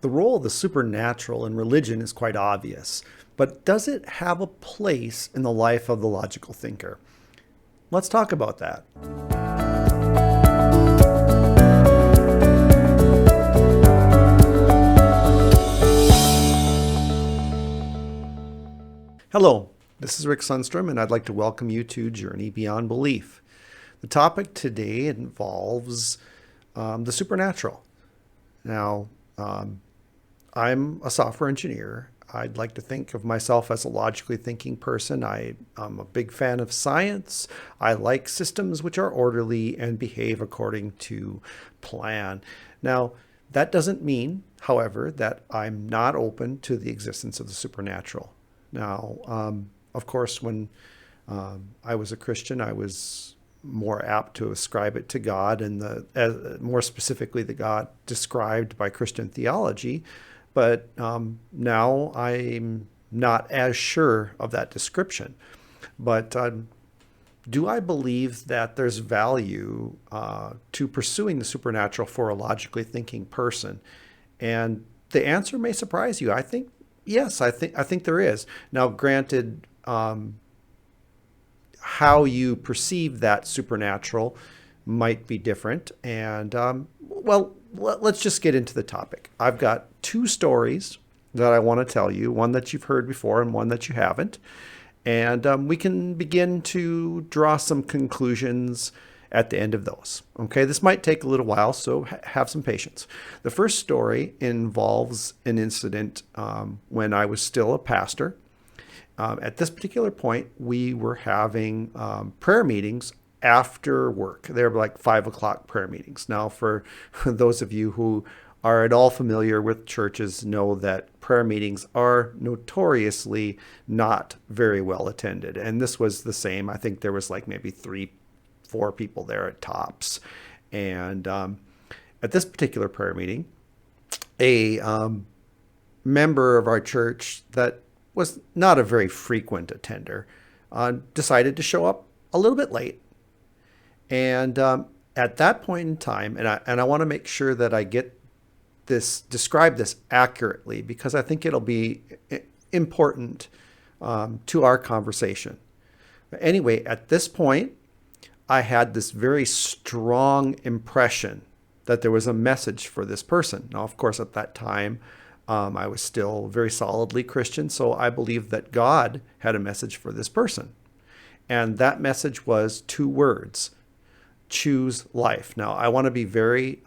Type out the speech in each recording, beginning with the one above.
The role of the supernatural in religion is quite obvious, but does it have a place in the life of the logical thinker? Let's talk about that. Hello, this is Rick Sundstrom, and I'd like to welcome you to Journey Beyond Belief. The topic today involves the supernatural. Now, I'm a software engineer. I'd like to think of myself as a logically thinking person. I'm a big fan of science. I like systems which are orderly and behave according to plan. Now, that doesn't mean, however, that I'm not open to the existence of the supernatural. Now, of course, when I was a Christian, I was more apt to ascribe it to God and more specifically the God described by Christian theology. But now I'm not as sure of that description. But do I believe that there's value to pursuing the supernatural for a logically thinking person? And the answer may surprise you. I think yes, I think there is. Now, granted, how you perceive that supernatural might be different. And let's just get into the topic. I've got two stories that I want to tell you, one that you've heard before and one that you haven't. And we can begin to draw some conclusions at the end of those. Okay, this might take a little while, so have some patience. The first story involves an incident when I was still a pastor. At this particular point, we were having prayer meetings after work. They were like 5 o'clock prayer meetings. Now, for those of you who are at all familiar with churches, know that prayer meetings are notoriously not very well attended. And this was the same. I think there was like maybe 3-4 people there at tops. And at this particular prayer meeting, a member of our church that was not a very frequent attender decided to show up a little bit late. And at that point in time, and I want to make sure that I describe this accurately, because I think it'll be important to our conversation. But anyway, at this point, I had this very strong impression that there was a message for this person. Now, of course, at that time, I was still very solidly Christian, so I believed that God had a message for this person. And that message was 2 words: choose life. Now, I want to be very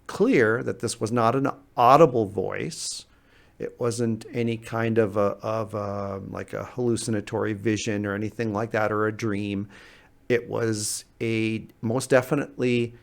clear that this was not an audible voice. It wasn't any kind of like a hallucinatory vision or anything like that, or a dream. It was most definitely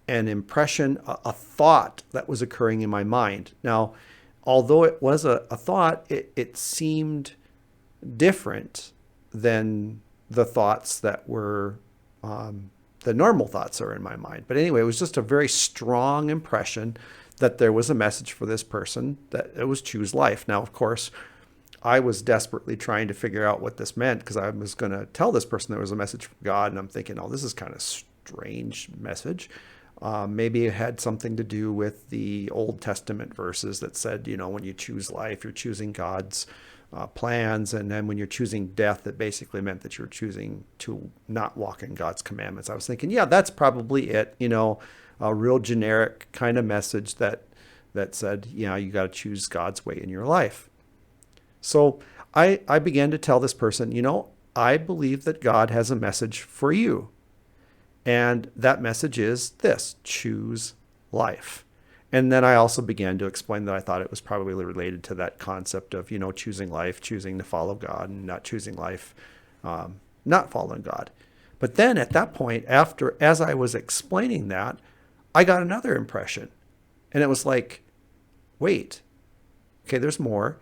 an impression, a thought that was occurring in my mind. Now, although it was a thought, it seemed different than the thoughts that were the normal thoughts are in my mind. But anyway, it was just a very strong impression that there was a message for this person, that it was choose life. Now, of course, I was desperately trying to figure out what this meant, because I was going to tell this person there was a message from God. And I'm thinking, oh, this is kind of strange message. Maybe it had something to do with the Old Testament verses that said, when you choose life, you're choosing God's plans. And then when you're choosing death, it basically meant that you're choosing to not walk in God's commandments. I was thinking, yeah, that's probably it. A real generic kind of message that said, you got to choose God's way in your life. So I began to tell this person, I believe that God has a message for you. And that message is this: choose life. And then I also began to explain that I thought it was probably related to that concept of, choosing life, choosing to follow God, and not choosing life, not following God. But then at that point, as I was explaining that, I got another impression. And it was like, wait, okay, there's more.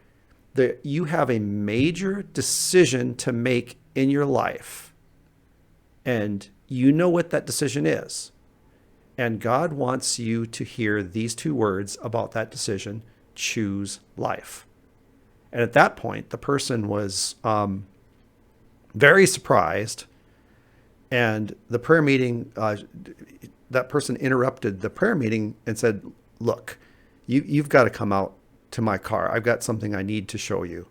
You have a major decision to make in your life. And you know what that decision is. And God wants you to hear these 2 words about that decision: choose life. And at that point, the person was very surprised. And the prayer meeting, that person interrupted the prayer meeting and said, look, you've got to come out to my car. I've got something I need to show you.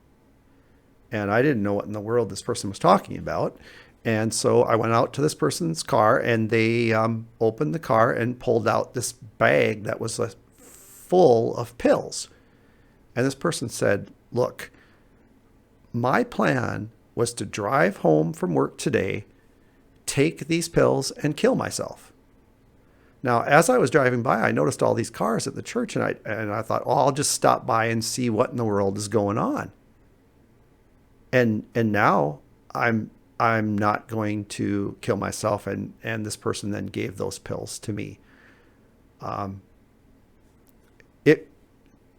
And I didn't know what in the world this person was talking about. And so I went out to this person's car, and they opened the car and pulled out this bag that was full of pills. And this person said, look, my plan was to drive home from work today, take these pills, and kill myself. Now, as I was driving by, I noticed all these cars at the church, and I thought, oh, I'll just stop by and see what in the world is going on. And now I'm not going to kill myself. And this person then gave those pills to me.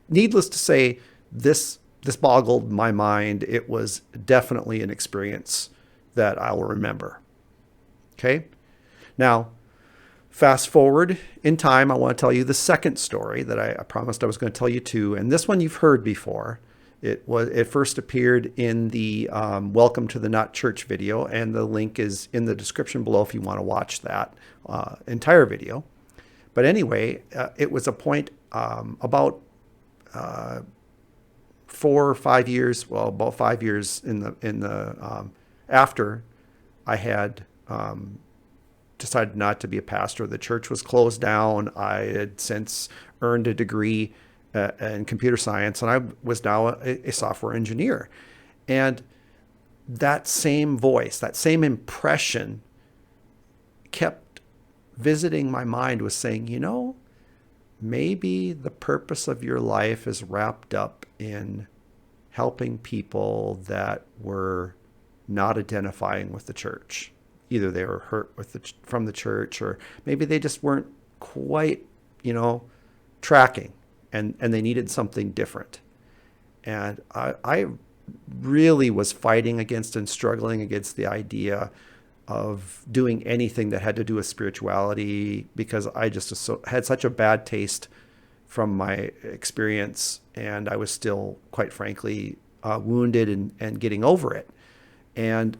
Needless to say, this boggled my mind. It was definitely an experience that I will remember. Okay. Now, fast forward in time, I want to tell you the second story that I promised I was going to tell you too. And this one you've heard before. It first appeared in the Welcome to the Not Church video, and the link is in the description below if you want to watch that entire video. But anyway, it was a point about 4 or 5 years, well, about 5 years in the after I had decided not to be a pastor. The church was closed down. I had since earned a degree in computer science, and I was now a software engineer. And that same voice, that same impression kept visiting my mind, was saying, you know, maybe the purpose of your life is wrapped up in helping people that were not identifying with the church. Either they were hurt from the church, or maybe they just weren't quite, tracking. And they needed something different. And I really was fighting against and struggling against the idea of doing anything that had to do with spirituality, because I just had such a bad taste from my experience. And I was still, quite frankly, wounded and getting over it. And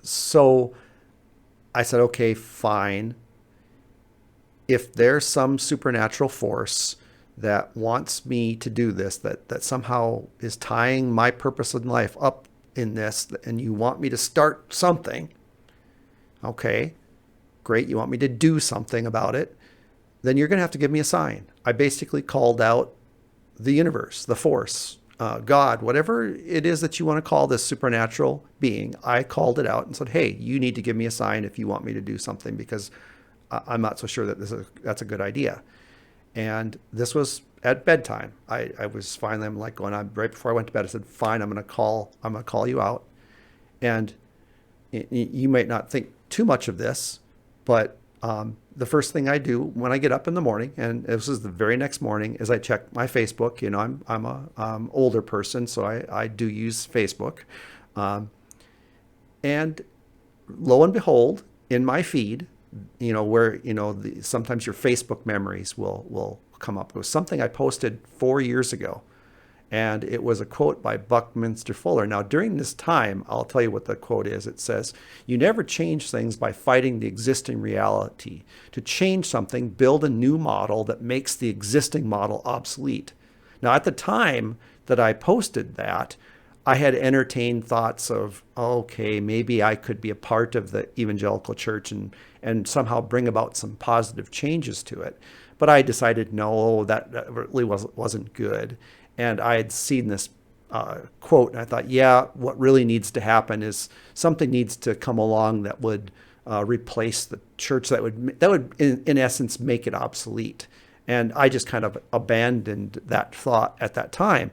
so I said, okay, fine. If there's some supernatural force that wants me to do this, that somehow is tying my purpose in life up in this, and you want me to start something, okay, great, you want me to do something about it, then you're going to have to give me a sign. I basically called out the universe, the force, God, whatever it is that you want to call this supernatural being. I called it out and said, hey, you need to give me a sign if you want me to do something, because I'm not so sure that that's a good idea. And this was at bedtime. I was finally, I'm like going on right before I went to bed. I said, fine, I'm going to call you out. And you might not think too much of this, but the first thing I do when I get up in the morning, and this is the very next morning, is I check my Facebook. I'm a older person, so I do use Facebook. And lo and behold, in my feed, where, sometimes your Facebook memories will come up. It was something I posted 4 years ago, and it was a quote by Buckminster Fuller. Now, during this time, I'll tell you what the quote is. It says, "You never change things by fighting the existing reality. To change something, build a new model that makes the existing model obsolete." Now, at the time that I posted that, I had entertained thoughts of, okay, maybe I could be a part of the evangelical church and somehow bring about some positive changes to it. But I decided, no, that really wasn't good. And I had seen this quote, and I thought, yeah, what really needs to happen is something needs to come along that would replace the church, that would in essence make it obsolete. And I just kind of abandoned that thought at that time.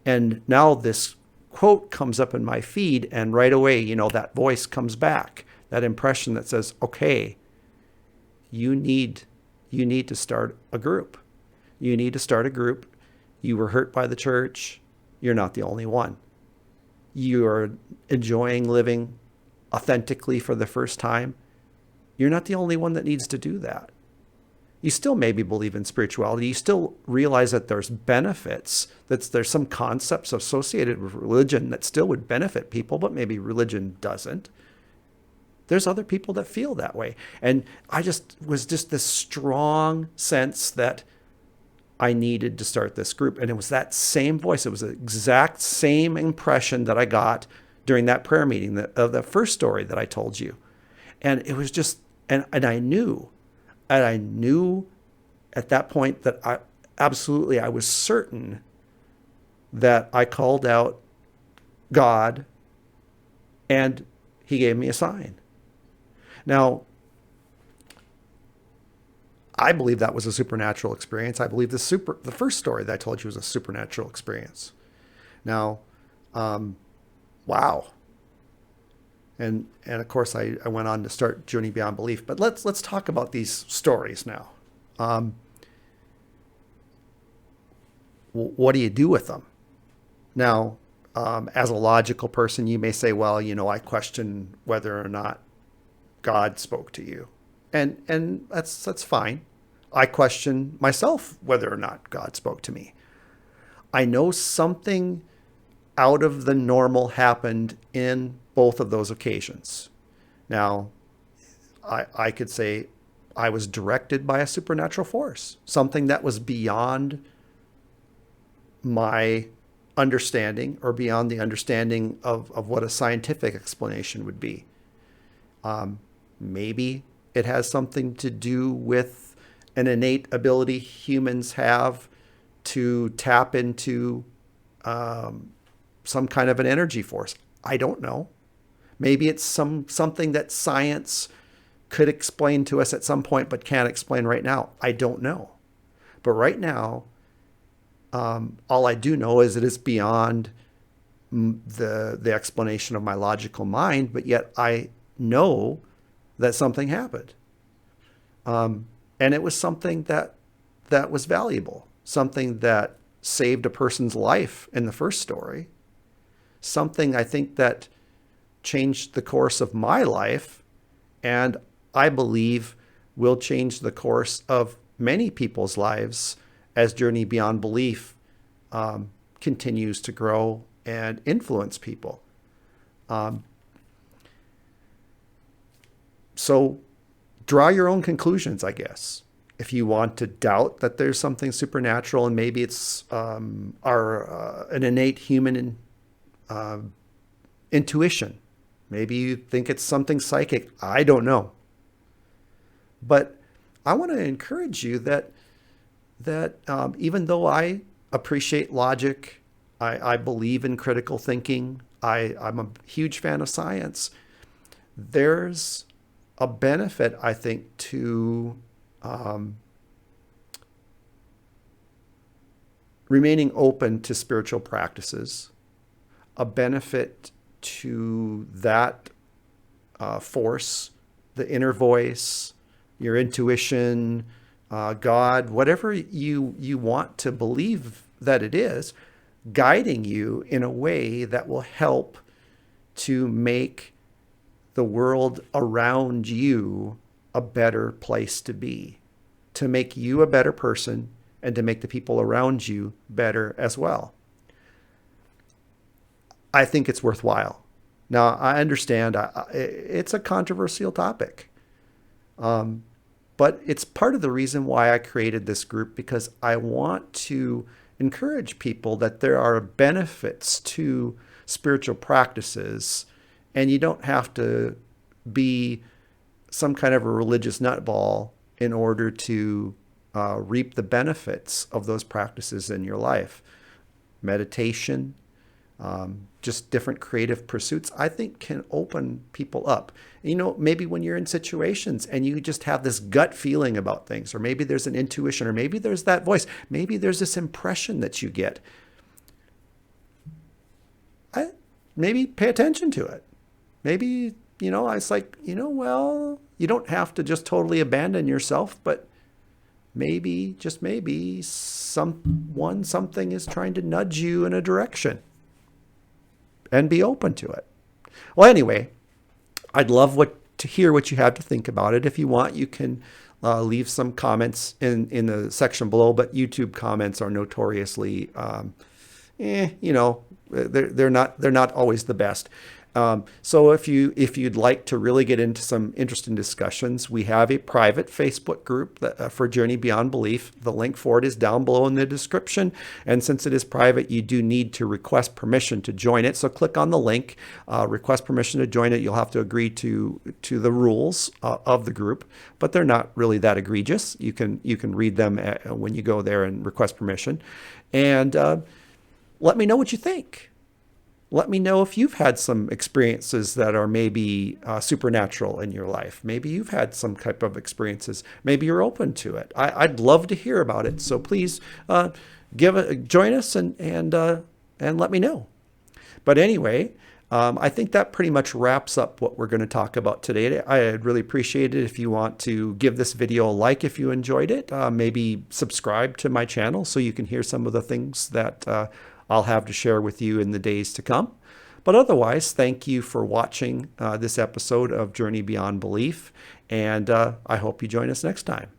And now this quote comes up in my feed, and right away, that voice comes back, that impression that says, okay, you need to start a group. You need to start a group. You were hurt by the church. You're not the only one. You are enjoying living authentically for the first time. You're not the only one that needs to do that. You still maybe believe in spirituality. You still realize that there's benefits, that there's some concepts associated with religion that still would benefit people, but maybe religion doesn't. There's other people that feel that way. And I was just this strong sense that I needed to start this group. And it was that same voice. It was the exact same impression that I got during that prayer meeting of the first story that I told you. And it was just, and I knew at that point that I was certain that I called out God and he gave me a sign. Now, I believe that was a supernatural experience. I believe the first story that I told you was a supernatural experience. Now, wow. And of course, I went on to start Journey Beyond Belief. But let's talk about these stories now. What do you do with them? Now, as a logical person, you may say, well, I question whether or not God spoke to you. And that's fine. I question myself whether or not God spoke to me. I know something out of the normal happened in both of those occasions. Now, I could say I was directed by a supernatural force, something that was beyond my understanding or beyond the understanding of what a scientific explanation would be. Maybe it has something to do with an innate ability humans have to tap into some kind of an energy force. I don't know. Maybe it's something that science could explain to us at some point, but can't explain right now. I don't know. But right now, all I do know is it is beyond the explanation of my logical mind, but yet I know that something happened. And it was something that was valuable, something that saved a person's life in the first story, something I think that changed the course of my life, and I believe will change the course of many people's lives as Journey Beyond Belief continues to grow and influence people. So draw your own conclusions, I guess. If you want to doubt that there's something supernatural and maybe it's an innate human intuition. Maybe you think it's something psychic. I don't know. But I want to encourage you that even though I appreciate logic, I believe in critical thinking, I'm a huge fan of science, there's a benefit, I think, to remaining open to spiritual practices, a benefit to that force, the inner voice, your intuition, God, whatever you want to believe that it is, guiding you in a way that will help to make the world around you a better place to be, to make you a better person and to make the people around you better as well. I think it's worthwhile. Now, I understand it's a controversial topic, but it's part of the reason why I created this group, because I want to encourage people that there are benefits to spiritual practices, and you don't have to be some kind of a religious nutball in order to reap the benefits of those practices in your life. Meditation, just different creative pursuits, I think can open people up. Maybe when you're in situations and you just have this gut feeling about things, or maybe there's an intuition, or maybe there's that voice, maybe there's this impression that you get. Maybe pay attention to it. Maybe, it's like, well, you don't have to just totally abandon yourself, but maybe, just maybe, something is trying to nudge you in a direction. And be open to it. Well, anyway, I'd love to hear what you have to think about it. If you want, you can leave some comments in the section below, but YouTube comments are notoriously, they're not always the best. So if you'd like to really get into some interesting discussions, we have a private Facebook group for Journey Beyond Belief. The link for it is down below in the description. And since it is private, you do need to request permission to join it. So click on the link, request permission to join it. You'll have to agree to the rules of the group, but they're not really that egregious. You can read them when you go there and request permission. And let me know what you think. Let me know if you've had some experiences that are maybe supernatural in your life. Maybe you've had some type of experiences. Maybe you're open to it. I'd love to hear about it. So please join us and let me know. But anyway, I think that pretty much wraps up what we're going to talk about today. I'd really appreciate it if you want to give this video a like if you enjoyed it. Maybe subscribe to my channel so you can hear some of the things that I'll have to share with you in the days to come. But otherwise, thank you for watching this episode of Journey Beyond Belief, and I hope you join us next time.